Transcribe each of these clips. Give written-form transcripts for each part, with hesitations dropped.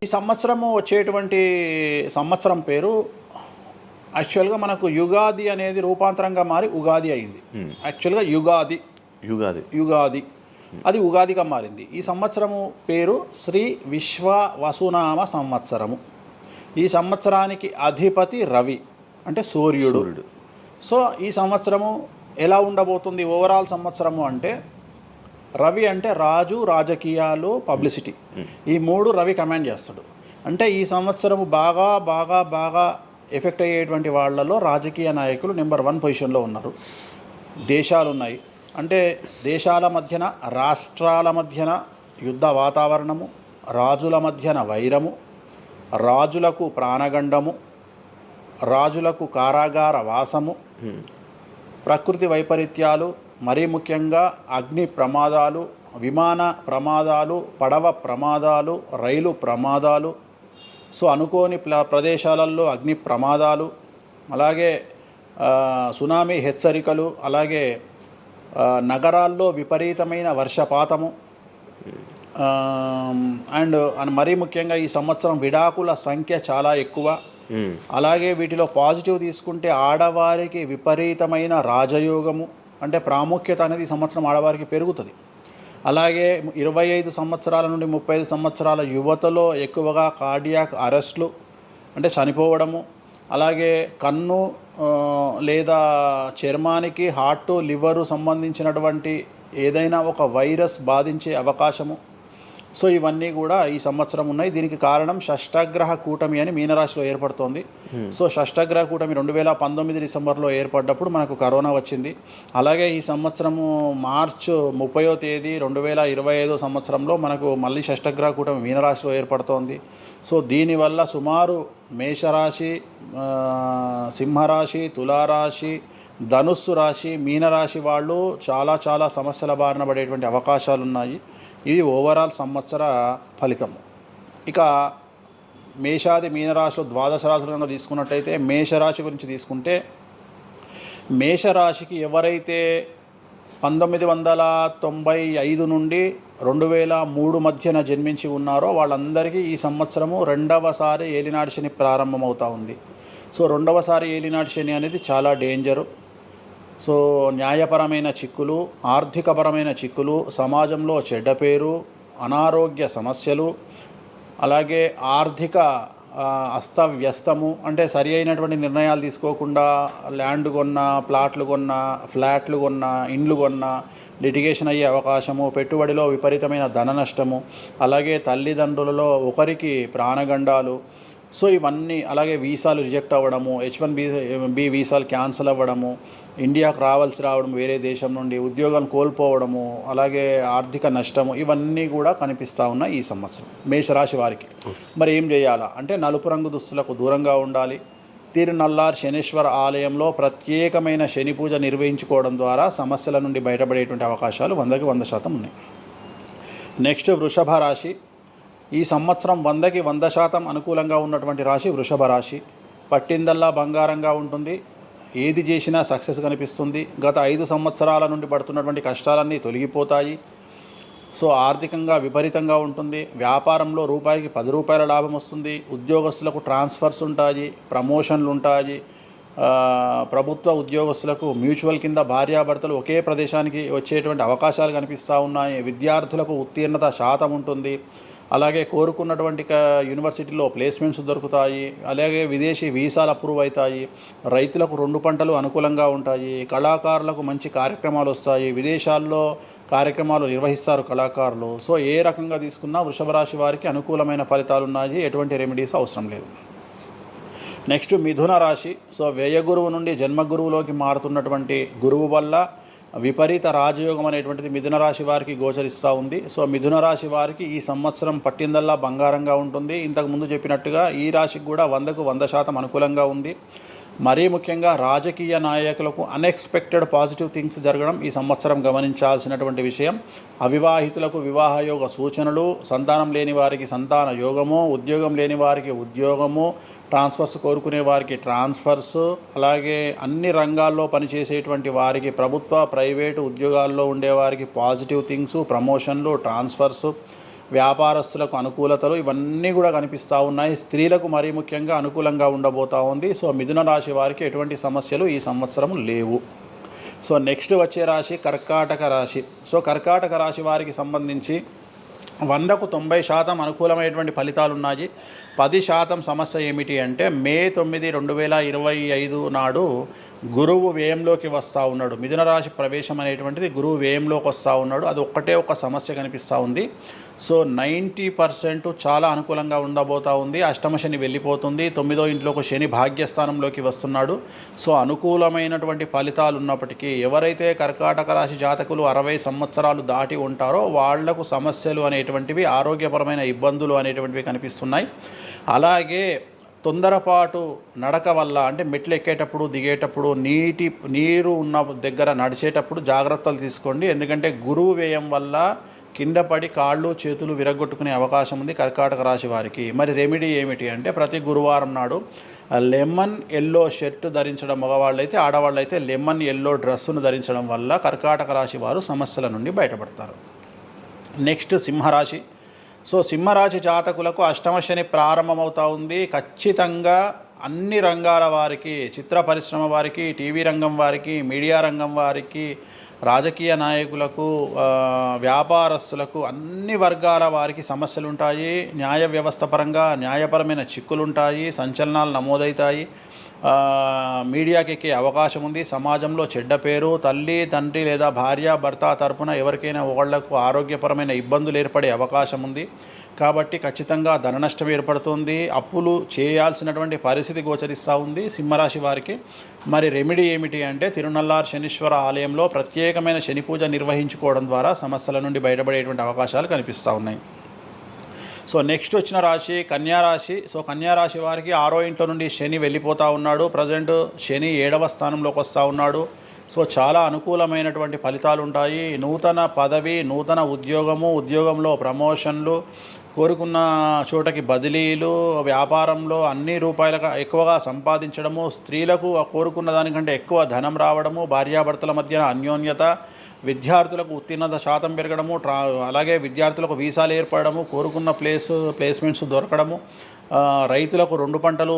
ఈ సంవత్సరము వచ్చేటువంటి సంవత్సరం పేరు యాక్చువల్గా మనకు యుగాది అనేది రూపాంతరంగా మారి ఉగాది అయింది. యాక్చువల్గా యుగాది అది ఉగాదిగా మారింది. ఈ సంవత్సరము పేరు శ్రీ విశ్వ వసునామ సంవత్సరము. ఈ సంవత్సరానికి అధిపతి రవి అంటే సూర్యుడు. సో ఈ సంవత్సరము ఎలా ఉండబోతుంది ఓవరాల్ సంవత్సరము అంటే, రవి అంటే రాజు, రాజకీయాలు, పబ్లిసిటీ, ఈ మూడు రవి కమాండ్ చేస్తాడు. అంటే ఈ సంవత్సరము బాగా బాగా బాగా ఎఫెక్ట్ అయ్యేటువంటి వాళ్ళలో రాజకీయ నాయకులు నెంబర్ 1 పొజిషన్లో ఉన్నారు. దేశాలు ఉన్నాయి, అంటే దేశాల మధ్యన, రాష్ట్రాల మధ్యన యుద్ధ వాతావరణము, రాజుల మధ్యన వైరము, రాజులకు ప్రాణగండము, రాజులకు కారాగార వాసము, ప్రకృతి వైపరీత్యాలు, మరీ ముఖ్యంగా అగ్ని ప్రమాదాలు, విమాన ప్రమాదాలు, పడవ ప్రమాదాలు, రైలు ప్రమాదాలు, సో అనుకోని ప్రదేశాలలో అగ్ని ప్రమాదాలు, అలాగే సునామీ హెచ్చరికలు, అలాగే నగరాల్లో విపరీతమైన వర్షపాతము, అండ్ మరీ ముఖ్యంగా ఈ సంవత్సరం విడాకుల సంఖ్య చాలా ఎక్కువ. అలాగే వీటిలో పాజిటివ్ తీసుకుంటే ఆడవారికి విపరీతమైన రాజయోగము, అంటే ప్రాముఖ్యత అనేది ఈ సంవత్సరం ఆడవారికి పెరుగుతుంది. అలాగే 25 సంవత్సరాల నుండి 35 సంవత్సరాల యువతలో ఎక్కువగా కార్డియాక్ అరెస్ట్లు అంటే చనిపోవడము, అలాగే కన్ను లేదా చర్మానికి హార్ట్, లివరు సంబంధించినటువంటి ఏదైనా ఒక వైరస్ బాధించే అవకాశము. సో ఇవన్నీ కూడా ఈ సంవత్సరం ఉన్నాయి. దీనికి కారణం షష్టగ్రహ కూటమి అని మీనరాశిలో ఏర్పడుతోంది. సో షష్టగ్రహ కూటమి 2019 డిసెంబర్లో ఏర్పడ్డప్పుడు మనకు కరోనా వచ్చింది. అలాగే ఈ సంవత్సరము మార్చ్ 30వ తేదీ 2025 సంవత్సరంలో మనకు మళ్ళీ షష్టగ్రహ కూటమి మీనరాశిలో ఏర్పడుతోంది. సో దీనివల్ల సుమారు మేషరాశి, సింహరాశి, తులారాశి, ధనుస్సు రాశి, మీనరాశి వాళ్ళు చాలా చాలా సమస్యల బారిన పడేటువంటి అవకాశాలు ఉన్నాయి. ఇది ఓవరాల్ సంవత్సర ఫలితము. ఇక మేషాది మీనరాశిలో ద్వాదశ రాశులు కనుక తీసుకున్నట్టయితే, మేషరాశి గురించి తీసుకుంటే, మేషరాశికి ఎవరైతే 1995 నుండి 2003 మధ్యన జన్మించి ఉన్నారో వాళ్ళందరికీ ఈ సంవత్సరము రెండవసారి ఏలినాటి శని ప్రారంభమవుతూ ఉంది. సో రెండవసారి ఏలినాటి శని అనేది చాలా డేంజరు. సో న్యాయపరమైన చిక్కులు, ఆర్థికపరమైన చిక్కులు, సమాజంలో చెడ్డ పేరు, అనారోగ్య సమస్యలు, అలాగే ఆర్థిక అస్తవ్యస్తము, అంటే సరి అయినటువంటి నిర్ణయాలు తీసుకోకుండా ల్యాండ్ కొన్నా, ప్లాట్లు కొన్నా, ఫ్లాట్లు కొన్నా, ఇండ్లు కొన్నా లిటిగేషన్ అయ్యే అవకాశము, పెట్టుబడిలో విపరీతమైన ధన నష్టము, అలాగే తల్లిదండ్రులలో ఒకరికి ప్రాణగండాలు. సో ఇవన్నీ, అలాగే వీసాలు రిజెక్ట్ అవ్వడము, H1B వీసాలు క్యాన్సిల్ అవ్వడము, ఇండియాకు రావడం వేరే దేశం నుండి, ఉద్యోగం కోల్పోవడము, అలాగే ఆర్థిక నష్టము, ఇవన్నీ కూడా కనిపిస్తూ ఉన్నాయి ఈ సంవత్సరం మేషరాశి వారికి. మరి ఏం చేయాలా అంటే, నలుపు రంగు దుస్తులకు దూరంగా ఉండాలి. తిరునల్లార్ శనీశ్వర ఆలయంలో ప్రత్యేకమైన శని పూజ నిర్వహించుకోవడం ద్వారా సమస్యల నుండి బయటపడేటువంటి అవకాశాలు 100కి 100% ఉన్నాయి. నెక్స్ట్ వృషభ రాశి. ఈ సంవత్సరం 100కి 100% అనుకూలంగా ఉన్నటువంటి రాశి వృషభ రాశి. పట్టిందల్లా బంగారంగా ఉంటుంది, ఏది చేసినా సక్సెస్ కనిపిస్తుంది. గత 5 సంవత్సరాల నుండి పడుతున్నటువంటి కష్టాలన్నీ తొలగిపోతాయి. సో ఆర్థికంగా విపరీతంగా ఉంటుంది. వ్యాపారంలో రూపాయికి 10 రూపాయల లాభం వస్తుంది. ఉద్యోగస్తులకు ట్రాన్స్ఫర్స్ ఉంటాయి, ప్రమోషన్లు ఉంటాయి. ప్రభుత్వ ఉద్యోగస్తులకు మ్యూచువల్ కింద భార్యాభర్తలు ఒకే ప్రదేశానికి వచ్చేటువంటి అవకాశాలు కనిపిస్తూ ఉన్నాయి. విద్యార్థులకు ఉత్తీర్ణత శాతం ఉంటుంది. అలాగే కోరుకున్నటువంటి యూనివర్సిటీలో ప్లేస్మెంట్స్ దొరుకుతాయి. అలాగే విదేశీ వీసాలు అప్రూవ్ అవుతాయి. రైతులకు 2 పంటలు అనుకూలంగా ఉంటాయి. కళాకారులకు మంచి కార్యక్రమాలు వస్తాయి. విదేశాల్లో కార్యక్రమాలు నిర్వహిస్తారు కళాకారులు. సో ఏ రకంగా తీసుకున్నా వృషభ రాశి వారికి అనుకూలమైన ఫలితాలు ఉన్నాయి, ఎటువంటి రెమెడీస్ అవసరం లేదు. నెక్స్ట్ మిథున రాశి. సో వ్యయ గురువు నుండి జన్మ గురువులోకి మారుతున్నటువంటి గురువు వల్ల విపరీత రాజయోగం అనేటువంటిది మిథున రాశి వారికి గోచరిస్తూ ఉంది. సో మిథున రాశి వారికి ఈ సంవత్సరం పట్టిందల్లా బంగారంగా ఉంటుంది. ఇంతకుముందు చెప్పినట్టుగా ఈ రాశికి కూడా 100కు 100% అనుకూలంగా ఉంది. మరీ ముఖ్యంగా రాజకీయ నాయకులకు అన్ఎక్స్పెక్టెడ్ పాజిటివ్ థింగ్స్ జరగడం ఈ సంవత్సరం గమనించాల్సినటువంటి విషయం. అవివాహితులకు వివాహయోగ సూచనలు, సంతానం లేని వారికి సంతాన యోగము, ఉద్యోగం లేని వారికి ఉద్యోగము, ట్రాన్స్ఫర్స్ కోరుకునే వారికి ట్రాన్స్ఫర్స్, అలాగే అన్ని రంగాల్లో పనిచేసేటువంటి వారికి, ప్రభుత్వ ప్రైవేటు ఉద్యోగాల్లో ఉండేవారికి పాజిటివ్ థింగ్స్, ప్రమోషన్లు, ట్రాన్స్ఫర్స్, వ్యాపారస్తులకు అనుకూలతలు ఇవన్నీ కూడా కనిపిస్తూ ఉన్నాయి. స్త్రీలకు మరీ ముఖ్యంగా అనుకూలంగా ఉండబోతూ ఉంది. సో మిథున రాశి వారికి ఎటువంటి సమస్యలు ఈ సంవత్సరం లేవు. సో నెక్స్ట్ వచ్చే రాశి కర్కాటక రాశి. సో కర్కాటక రాశి వారికి సంబంధించి 100కు 90% అనుకూలమైనటువంటి ఫలితాలు ఉన్నాయి. 10% సమస్య ఏమిటి అంటే మే 9, 2025 నాడు గురువు వ్యయంలోకి వస్తూ ఉన్నాడు. మిథున రాశి ప్రవేశం అనేటువంటిది గురువు వ్యయంలోకి వస్తూ ఉన్నాడు. అది ఒక్కటే ఒక సమస్య కనిపిస్తూ ఉంది. సో 90% చాలా అనుకూలంగా ఉండబోతూ ఉంది. అష్టమ శని వెళ్ళిపోతుంది. 9వ ఇంట్లోకి శని భాగ్యస్థానంలోకి వస్తున్నాడు. సో అనుకూలమైనటువంటి ఫలితాలు ఉన్నప్పటికీ ఎవరైతే కర్కాటక రాశి జాతకులు 60 సంవత్సరాలు దాటి ఉంటారో వాళ్లకు సమస్యలు అనేటువంటివి, ఆరోగ్యపరమైన ఇబ్బందులు అనేటువంటివి కనిపిస్తున్నాయి. అలాగే తొందరపాటు నడక వల్ల అంటే మెట్లు ఎక్కేటప్పుడు దిగేటప్పుడు నీరు ఉన్న దగ్గర నడిచేటప్పుడు జాగ్రత్తలు తీసుకోండి. ఎందుకంటే గురువు వ్యయం వల్ల కింద పడి కాళ్ళు చేతులు విరగొట్టుకునే అవకాశం ఉంది కర్కాటక రాశి వారికి. మరి రెమెడీ ఏమిటి అంటే ప్రతి గురువారం నాడు లెమన్ ఎల్లో షర్ట్ ధరించడం మగవాళ్ళైతే, ఆడవాళ్ళైతే లెమన్ ఎల్లో డ్రెస్సును ధరించడం వల్ల కర్కాటక రాశి వారు సమస్యల నుండి బయటపడతారు. నెక్స్ట్ సింహరాశి. సో సింహరాశి జాతకులకు అష్టమ శని ప్రారంభమవుతూ ఉంది. ఖచ్చితంగా అన్ని రంగాల వారికి, చిత్ర పరిశ్రమ వారికి, టీవీ రంగం వారికి, మీడియా రంగం వారికి, రాజకీయ నాయకులకు, వ్యాపారస్తులకు, అన్ని వర్గాల వారికి సమస్యలు ఉంటాయి. న్యాయ వ్యవస్థ పరంగా న్యాయపరమైన చిక్కులుంటాయి, సంచలనాలు నమోదవుతాయి. మీడియాకి ఎక్కే అవకాశం ఉంది. సమాజంలో చెడ్డ పేరు, తల్లి తండ్రి లేదా భార్య భర్త తరపున ఎవరికైనా వాళ్లకు ఆరోగ్యపరమైన ఇబ్బందులు ఏర్పడే అవకాశం ఉంది. కాబట్టి ఖచ్చితంగా ధన నష్టం ఏర్పడుతుంది. అప్పులు చేయాల్సినటువంటి పరిస్థితి గోచరిస్తూ ఉంది సింహరాశి వారికి. మరి రెమెడీ ఏమిటి అంటే తిరునల్లార్ శనీశ్వర ఆలయంలో ప్రత్యేకమైన శని పూజ నిర్వహించుకోవడం ద్వారా సమస్యల నుండి బయటపడేటువంటి అవకాశాలు కనిపిస్తూ ఉన్నాయి. సో నెక్స్ట్ వచ్చిన రాశి కన్యారాశి. సో కన్యారాశి వారికి 6వ ఇంట్లో నుండి శని వెళ్ళిపోతూ ఉన్నాడు. ప్రజెంట్ శని 7వ స్థానంలోకి వస్తూ ఉన్నాడు. సో చాలా అనుకూలమైనటువంటి ఫలితాలు ఉంటాయి. నూతన పదవి, నూతన ఉద్యోగంలో ప్రమోషన్లు, కోరుకున్న చోటకి బదిలీలు, వ్యాపారంలో అన్ని రూపాయలకు ఎక్కువగా సంపాదించడము, స్త్రీలకు కోరుకున్న దానికంటే ఎక్కువ ధనం రావడము, భార్యాభర్తల మధ్య అన్యోన్యత, విద్యార్థులకు ఉత్తీర్ణత శాతం పెరగడము, అలాగే విద్యార్థులకు వీసాలు ఏర్పడము, కోరుకున్న ప్లేస్మెంట్స్ దొరకడము, రైతులకు 2 పంటలు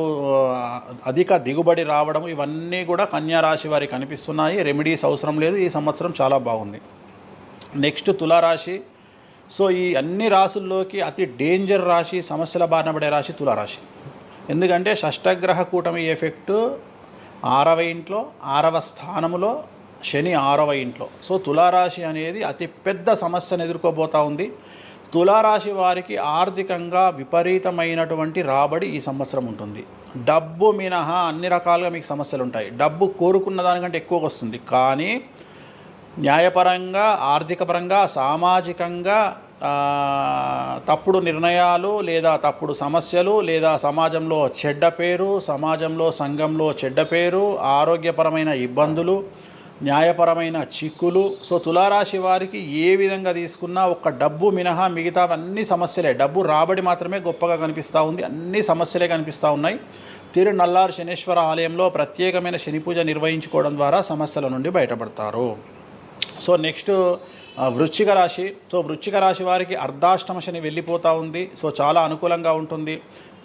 అధిక దిగుబడి రావడము, ఇవన్నీ కూడా కన్యా రాశి వారికి కనిపిస్తున్నాయి. రెమెడీస్ అవసరం లేదు. ఈ సంవత్సరం చాలా బాగుంది. నెక్స్ట్ తులారాశి. సో ఈ అన్ని రాశుల్లోకి అతి డేంజర్ రాశి, సమస్యల బారిన పడే రాశి తులారాశి. ఎందుకంటే షష్టగ్రహ కూటమి ఎఫెక్టు 6వ ఇంట్లో, 6వ స్థానములో శని 6వ ఇంట్లో. సో తులారాశి అనేది అతి పెద్ద సమస్యను ఎదుర్కోబోతూ ఉంది. తులారాశి వారికి ఆర్థికంగా విపరీతమైనటువంటి రాబడి ఈ సంవత్సరం ఉంటుంది. డబ్బు మినహా అన్ని రకాలుగా మీకు సమస్యలు ఉంటాయి. డబ్బు కోరుకున్న దానికంటే ఎక్కువగా వస్తుంది. కానీ న్యాయపరంగా, ఆర్థిక పరంగా, సామాజికంగా తప్పుడు నిర్ణయాలు లేదా తప్పుడు సమస్యలు లేదా సమాజంలో చెడ్డ పేరు, సమాజంలో సంఘంలో చెడ్డ పేరు, ఆరోగ్యపరమైన ఇబ్బందులు, న్యాయపరమైన చిక్కులు. సో తులారాశి వారికి ఏ విధంగా తీసుకున్నా ఒక్క డబ్బు మినహా మిగతా అన్ని సమస్యలే. డబ్బు రాబడి మాత్రమే గొప్పగా కనిపిస్తూ ఉంది. అన్ని సమస్యలే కనిపిస్తూ ఉన్నాయి. తిరునల్లార్ శనీశ్వర ఆలయంలో ప్రత్యేకమైన శని పూజ నిర్వహించుకోవడం ద్వారా సమస్యల నుండి బయటపడతారు. సో నెక్స్ట్ వృశ్చిక రాశి. సో వృశ్చిక రాశి వారికి అర్ధాష్టమ శని వెళ్ళిపోతూ ఉంది. సో చాలా అనుకూలంగా ఉంటుంది.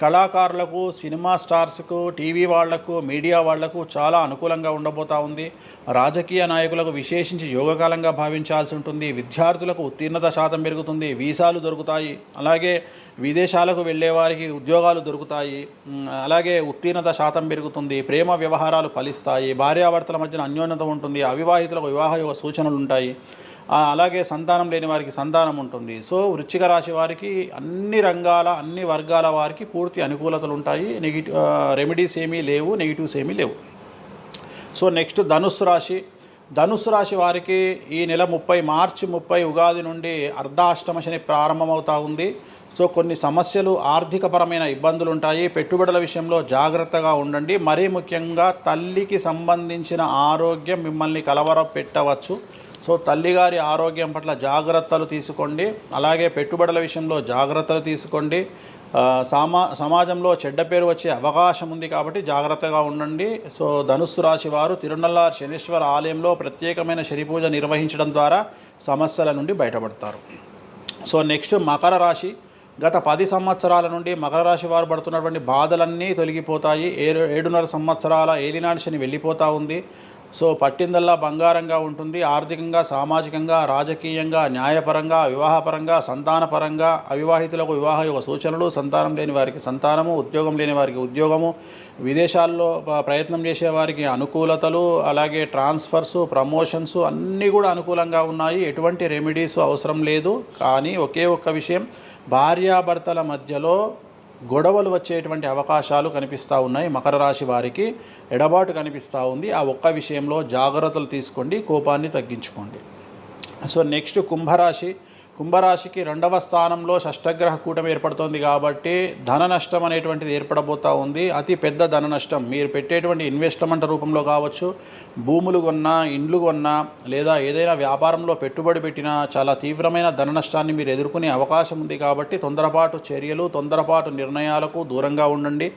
కళాకారులకు, సినిమా స్టార్స్కు, టీవీ వాళ్లకు, మీడియా వాళ్లకు చాలా అనుకూలంగా ఉండబోతూ ఉంది. రాజకీయ నాయకులకు విశేషించి యోగకాలంగా భావించాల్సి ఉంటుంది. విద్యార్థులకు ఉత్తీర్ణత శాతం పెరుగుతుంది. వీసాలు దొరుకుతాయి. అలాగే విదేశాలకు వెళ్ళే వారికి ఉద్యోగాలు దొరుకుతాయి. అలాగే ఉత్తీర్ణత శాతం పెరుగుతుంది. ప్రేమ వ్యవహారాలు ఫలిస్తాయి. భార్యాభర్తల మధ్యన అన్యోన్యత ఉంటుంది. అవివాహితులకు వివాహ సూచనలు ఉంటాయి. అలాగే సంతానం లేని వారికి సంతానం ఉంటుంది. సో వృశ్చిక రాశి వారికి అన్ని రంగాల, అన్ని వర్గాల వారికి పూర్తి అనుకూలతలు ఉంటాయి. రెమెడీస్ ఏమీ లేవు, నెగిటివ్స్ ఏమీ లేవు. సో నెక్స్ట్ ధనుస్సు రాశి. ధనుస్సు రాశి వారికి ఈ నెల మార్చి 30 ఉగాది నుండి అర్ధాష్టమ శని ప్రారంభమవుతూ ఉంది. సో కొన్ని సమస్యలు, ఆర్థికపరమైన ఇబ్బందులు ఉంటాయి. పెట్టుబడుల విషయంలో జాగ్రత్తగా ఉండండి. మరీ ముఖ్యంగా తల్లికి సంబంధించిన ఆరోగ్యం మిమ్మల్ని కలవరపెట్టవచ్చు. సో తల్లిగారి ఆరోగ్యం పట్ల జాగ్రత్తలు తీసుకోండి. అలాగే పెట్టుబడుల విషయంలో జాగ్రత్తలు తీసుకోండి. సమాజంలో చెడ్డ పేరు వచ్చే అవకాశం ఉంది కాబట్టి జాగ్రత్తగా ఉండండి. సో ధనుస్సు రాశి వారు తిరునల్లార్ శనీశ్వర ఆలయంలో ప్రత్యేకమైన శని పూజ నిర్వహించడం ద్వారా సమస్యల నుండి బయటపడతారు. సో నెక్స్ట్ మకర రాశి. గత 10 సంవత్సరాల నుండి మకర రాశి వారు పడుతున్నటువంటి బాధలన్నీ తొలగిపోతాయి. 7.5 సంవత్సరాల ఏలినాటి శని వెళ్ళిపోతూ ఉంది. సో పట్టిందల్లా బంగారంగా ఉంటుంది. ఆర్థికంగా, సామాజికంగా, రాజకీయంగా, న్యాయపరంగా, వివాహపరంగా, సంతానపరంగా, అవివాహితులకు వివాహ యొక్క సూచనలు, సంతానం లేని వారికి సంతానము, ఉద్యోగం లేని వారికి ఉద్యోగము, విదేశాల్లో ప్రయత్నం చేసే వారికి అనుకూలతలు, అలాగే ట్రాన్స్ఫర్సు, ప్రమోషన్స్ అన్నీ కూడా అనుకూలంగా ఉన్నాయి. ఎటువంటి రెమెడీస్ అవసరం లేదు. కానీ ఒకే ఒక్క విషయం, భార్యాభర్తల మధ్యలో గొడవలు వచ్చేటువంటి అవకాశాలు కనిపిస్తూ ఉన్నాయి. మకర రాశి వారికి ఎడబాటు కనిపిస్తూ ఉంది. ఆ ఒక్క విషయంలో జాగ్రత్తలు తీసుకోండి, కోపాన్ని తగ్గించుకోండి. సో నెక్స్ట్ కుంభరాశి. కుంభరాశికి 2వ స్థానంలో షష్టగ్రహ కూటమి ఏర్పడుతోంది కాబట్టి ధన నష్టం అనేటువంటిది ఏర్పడబోతూ ఉంది. అతి పెద్ద ధన నష్టం మీరు పెట్టేటువంటి ఇన్వెస్ట్మెంట్ రూపంలో కావచ్చు, భూములు కొన్నా, ఇండ్లు కొన్నా, లేదా ఏదైనా వ్యాపారంలో పెట్టుబడి పెట్టినా చాలా తీవ్రమైన ధన నష్టాన్ని మీరు ఎదుర్కొనే అవకాశం ఉంది. కాబట్టి తొందరపాటు చర్యలు, తొందరపాటు నిర్ణయాలకు దూరంగా ఉండండి.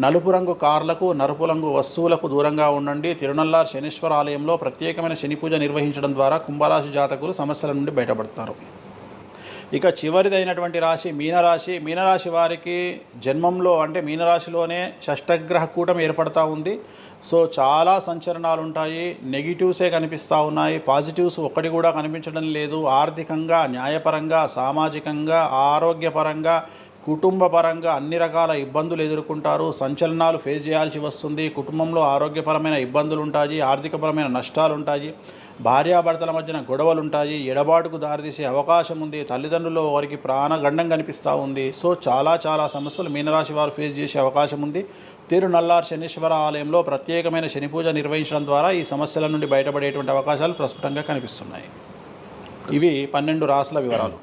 నలుపు రంగు కార్లకు, నలుపు రంగు వస్తువులకు దూరంగా ఉండండి. తిరునల్లార్ శనీశ్వర ఆలయంలో ప్రత్యేకమైన శని పూజ నిర్వహించడం ద్వారా కుంభరాశి జాతకులు సమస్యల నుండి బయటపడతారు. ఇక చివరిదైనటువంటి రాశి మీనరాశి. మీనరాశి వారికి జన్మంలో అంటే మీనరాశిలోనే షష్టగ్రహ కూటమి ఏర్పడతా ఉంది. సో చాలా సంచలనాలు ఉంటాయి. నెగిటివ్సే కనిపిస్తూ ఉన్నాయి, పాజిటివ్స్ ఒక్కటి కూడా కనిపించడం లేదు. ఆర్థికంగా, న్యాయపరంగా, సామాజికంగా, ఆరోగ్యపరంగా, కుటుంబపరంగా అన్ని రకాల ఇబ్బందులు ఎదుర్కొంటారు. సంచలనాలు ఫేస్ చేయాల్సి వస్తుంది. కుటుంబంలో ఆరోగ్యపరమైన ఇబ్బందులు ఉంటాయి, ఆర్థికపరమైన నష్టాలు ఉంటాయి, భార్యాభర్తల మధ్యన గొడవలు ఉంటాయి, ఎడబాటుకు దారితీసే అవకాశం ఉంది. తల్లిదండ్రుల్లో వారికి ప్రాణగండం కనిపిస్తూ ఉంది. సో చాలా సమస్యలు మీనరాశి వారు ఫేస్ చేసే అవకాశం ఉంది. తిరునల్లార్ శనీశ్వర ఆలయంలో ప్రత్యేకమైన శని పూజ నిర్వహించడం ద్వారా ఈ సమస్యల నుండి బయటపడేటువంటి అవకాశాలు ప్రస్ఫుటంగా కనిపిస్తున్నాయి. ఇవి 12 రాశుల వివరాలు.